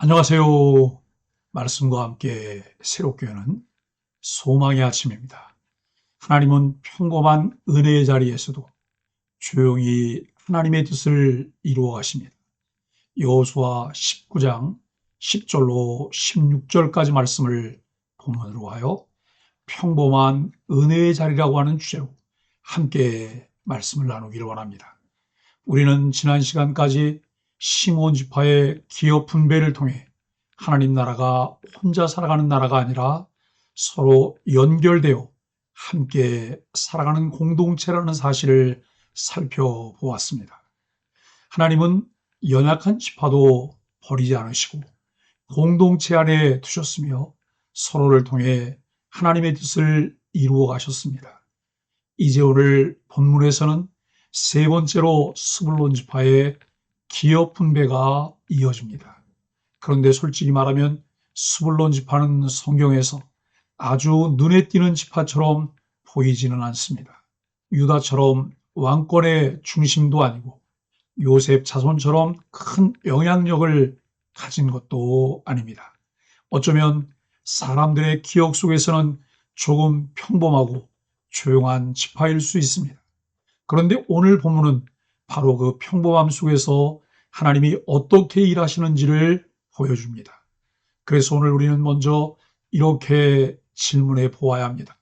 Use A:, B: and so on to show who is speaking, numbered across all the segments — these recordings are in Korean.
A: 안녕하세요. 말씀과 함께 새롭게 여는 소망의 아침입니다. 하나님은 평범한 은혜의 자리에서도 조용히 하나님의 뜻을 이루어 가십니다. 여호수아 19장 10절로 16절까지 말씀을 본문으로 하여 평범한 은혜의 자리라고 하는 주제로 함께 말씀을 나누기를 원합니다. 우리는 지난 시간까지 시몬 지파의 기업 분배를 통해 하나님 나라가 혼자 살아가는 나라가 아니라 서로 연결되어 함께 살아가는 공동체라는 사실을 살펴보았습니다. 하나님은 연약한 지파도 버리지 않으시고 공동체 안에 두셨으며 서로를 통해 하나님의 뜻을 이루어 가셨습니다. 이제 오늘 본문에서는 세 번째로 스불론 지파의 기업 분배가 이어집니다. 그런데 솔직히 말하면 스불론 지파는 성경에서 아주 눈에 띄는 지파처럼 보이지는 않습니다. 유다처럼 왕권의 중심도 아니고 요셉 자손처럼 큰 영향력을 가진 것도 아닙니다. 어쩌면 사람들의 기억 속에서는 조금 평범하고 조용한 지파일 수 있습니다. 그런데 오늘 본문은 바로 그 평범함 속에서 하나님이 어떻게 일하시는지를 보여줍니다. 그래서 오늘 우리는 먼저 이렇게 질문해 보아야 합니다.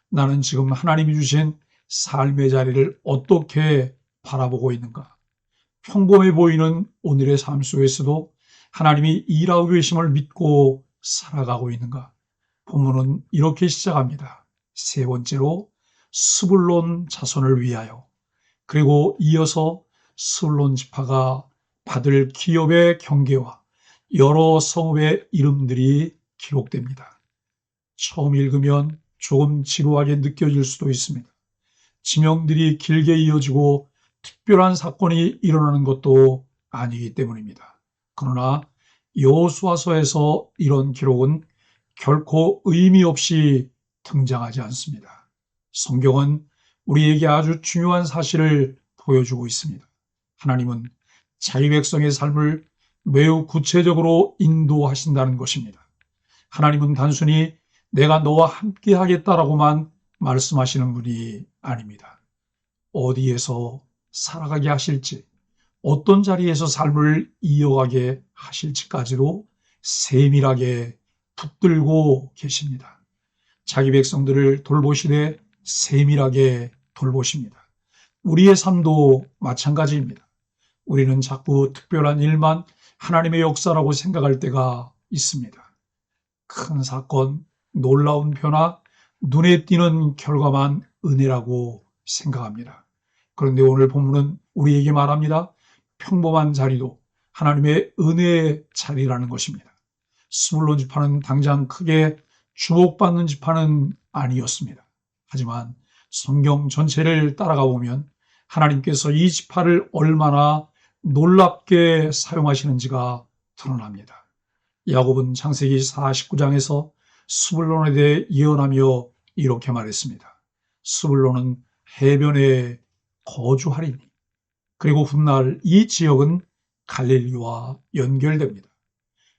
A: 나는 지금 하나님이 주신 삶의 자리를 어떻게 바라보고 있는가? 평범해 보이는 오늘의 삶 속에서도 하나님이 일하고 계심을 믿고 살아가고 있는가? 본문은 이렇게 시작합니다. 세 번째로 스불론 자손을 위하여. 그리고 이어서 스불론 지파가 받을 기업의 경계와 여러 성읍의 이름들이 기록됩니다. 처음 읽으면 조금 지루하게 느껴질 수도 있습니다. 지명들이 길게 이어지고 특별한 사건이 일어나는 것도 아니기 때문입니다. 그러나 여호수아서에서 이런 기록은 결코 의미 없이 등장하지 않습니다. 성경은 우리에게 아주 중요한 사실을 보여주고 있습니다. 하나님은 자기 백성의 삶을 매우 구체적으로 인도하신다는 것입니다. 하나님은 단순히 내가 너와 함께 하겠다라고만 말씀하시는 분이 아닙니다. 어디에서 살아가게 하실지, 어떤 자리에서 삶을 이어가게 하실지까지도 세밀하게 붙들고 계십니다. 자기 백성들을 돌보시되 세밀하게 돌보십니다. 우리의 삶도 마찬가지입니다. 우리는 자꾸 특별한 일만 하나님의 역사라고 생각할 때가 있습니다. 큰 사건, 놀라운 변화, 눈에 띄는 결과만 은혜라고 생각합니다. 그런데 오늘 본문은 우리에게 말합니다. 평범한 자리도 하나님의 은혜의 자리라는 것입니다. 스불론 지파는 당장 크게 주목받는 지파는 아니었습니다. 하지만 성경 전체를 따라가 보면 하나님께서 이 지파를 얼마나 놀랍게 사용하시는지가 드러납니다. 야곱은 창세기 49장에서 스불론에 대해 예언하며 이렇게 말했습니다. 스불론은 해변에 거주하리니. 그리고 훗날 이 지역은 갈릴리와 연결됩니다.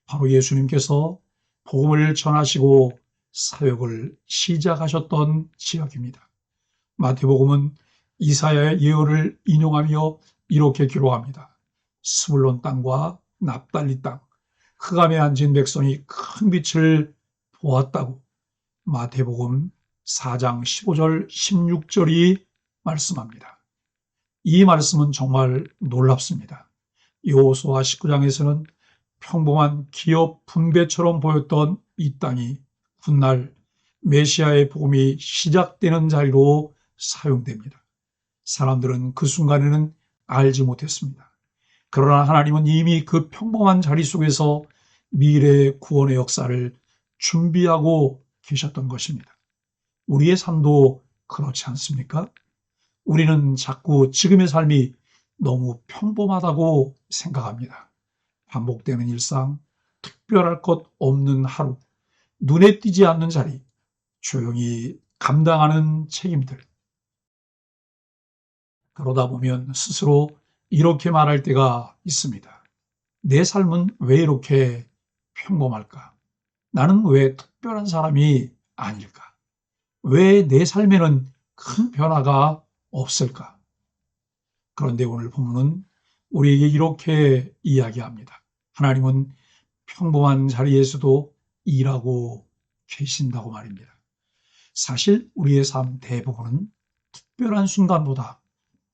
A: 바로 예수님께서 복음을 전하시고 사역을 시작하셨던 지역입니다. 마태복음은 이사야의 예언을 인용하며 이렇게 기록합니다. 스불론 땅과 납달리 땅, 흑암에 앉은 백성이 큰 빛을 보았다고 마태복음 4장 15절 16절이 말씀합니다. 이 말씀은 정말 놀랍습니다. 여호수아 19장에서는 평범한 기업 분배처럼 보였던 이 땅이 훗날 메시아의 복음이 시작되는 자리로 사용됩니다. 사람들은 그 순간에는 알지 못했습니다. 그러나 하나님은 이미 그 평범한 자리 속에서 미래의 구원의 역사를 준비하고 계셨던 것입니다. 우리의 삶도 그렇지 않습니까? 우리는 자꾸 지금의 삶이 너무 평범하다고 생각합니다. 반복되는 일상, 특별할 것 없는 하루, 눈에 띄지 않는 자리, 조용히 감당하는 책임들. 그러다 보면 스스로 이렇게 말할 때가 있습니다. 내 삶은 왜 이렇게 평범할까? 나는 왜 특별한 사람이 아닐까? 왜 내 삶에는 큰 변화가 없을까? 그런데 오늘 본문은 우리에게 이렇게 이야기합니다. 하나님은 평범한 자리에서도 일하고 계신다고 말입니다. 사실 우리의 삶 대부분은 특별한 순간보다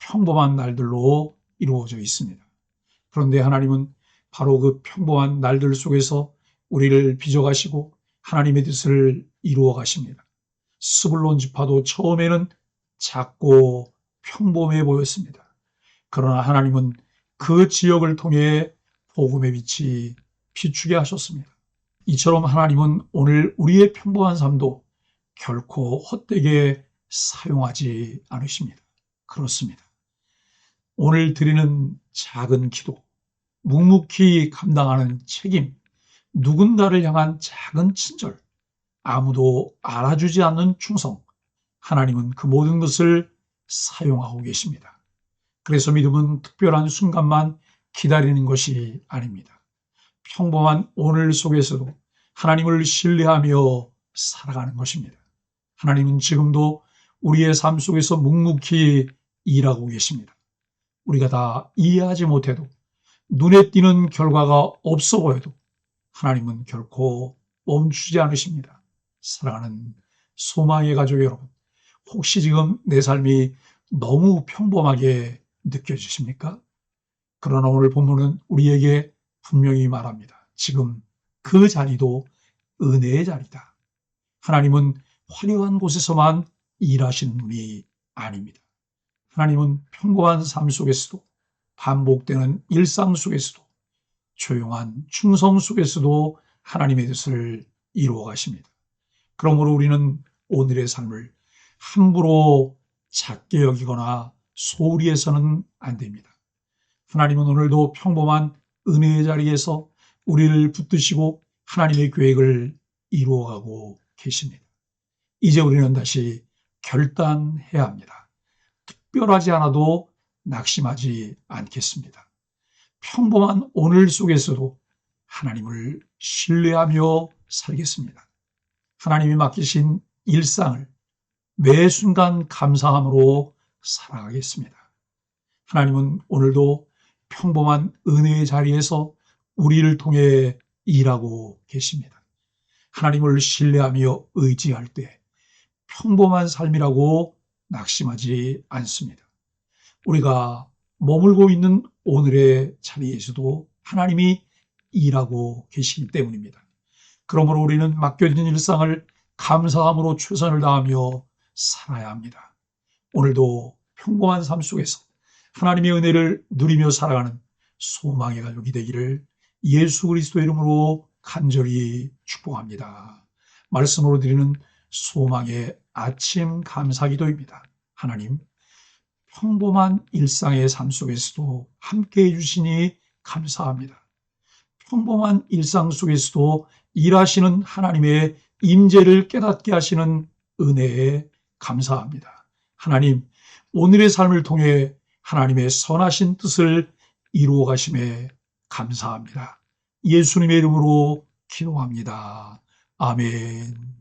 A: 평범한 날들로 이루어져 있습니다. 그런데 하나님은 바로 그 평범한 날들 속에서 우리를 빚어가시고 하나님의 뜻을 이루어 가십니다. 스불론 지파도 처음에는 작고 평범해 보였습니다. 그러나 하나님은 그 지역을 통해 복음의 빛이 비추게 하셨습니다. 이처럼 하나님은 오늘 우리의 평범한 삶도 결코 헛되게 사용하지 않으십니다. 그렇습니다. 오늘 드리는 작은 기도, 묵묵히 감당하는 책임, 누군가를 향한 작은 친절, 아무도 알아주지 않는 충성, 하나님은 그 모든 것을 사용하고 계십니다. 그래서 믿음은 특별한 순간만 기다리는 것이 아닙니다. 평범한 오늘 속에서도 하나님을 신뢰하며 살아가는 것입니다. 하나님은 지금도 우리의 삶 속에서 묵묵히 일하고 계십니다. 우리가 다 이해하지 못해도 눈에 띄는 결과가 없어 보여도 하나님은 결코 멈추지 않으십니다. 사랑하는 소망의 가족 여러분, 혹시 지금 내 삶이 너무 평범하게 느껴지십니까? 그러나 오늘 본문은 우리에게 분명히 말합니다. 지금 그 자리도 은혜의 자리다. 하나님은 화려한 곳에서만 일하시는 분이 아닙니다. 하나님은 평범한 삶 속에서도, 반복되는 일상 속에서도, 조용한 충성 속에서도 하나님의 뜻을 이루어 가십니다. 그러므로 우리는 오늘의 삶을 함부로 작게 여기거나 소홀히 해서는 안 됩니다. 하나님은 오늘도 평범한 은혜의 자리에서 우리를 붙드시고 하나님의 계획을 이루어가고 계십니다. 이제 우리는 다시 결단해야 합니다. 특별하지 않아도 낙심하지 않겠습니다. 평범한 오늘 속에서도 하나님을 신뢰하며 살겠습니다. 하나님이 맡기신 일상을 매 순간 감사함으로 살아가겠습니다. 하나님은 오늘도 평범한 은혜의 자리에서 우리를 통해 일하고 계십니다. 하나님을 신뢰하며 의지할 때 평범한 삶이라고 낙심하지 않습니다. 우리가 머물고 있는 오늘의 자리에서도 하나님이 일하고 계시기 때문입니다. 그러므로 우리는 맡겨진 일상을 감사함으로 최선을 다하며 살아야 합니다. 오늘도 평범한 삶 속에서 하나님의 은혜를 누리며 살아가는 소망의 가족이 되기를 예수 그리스도의 이름으로 간절히 축복합니다. 말씀으로 드리는 소망의 아침 감사기도입니다. 하나님, 평범한 일상의 삶 속에서도 함께해 주시니 감사합니다. 평범한 일상 속에서도 일하시는 하나님의 임재를 깨닫게 하시는 은혜에 감사합니다. 하나님, 오늘의 삶을 통해 하나님의 선하신 뜻을 이루어 가심에 감사합니다. 예수님의 이름으로 기도합니다. 아멘.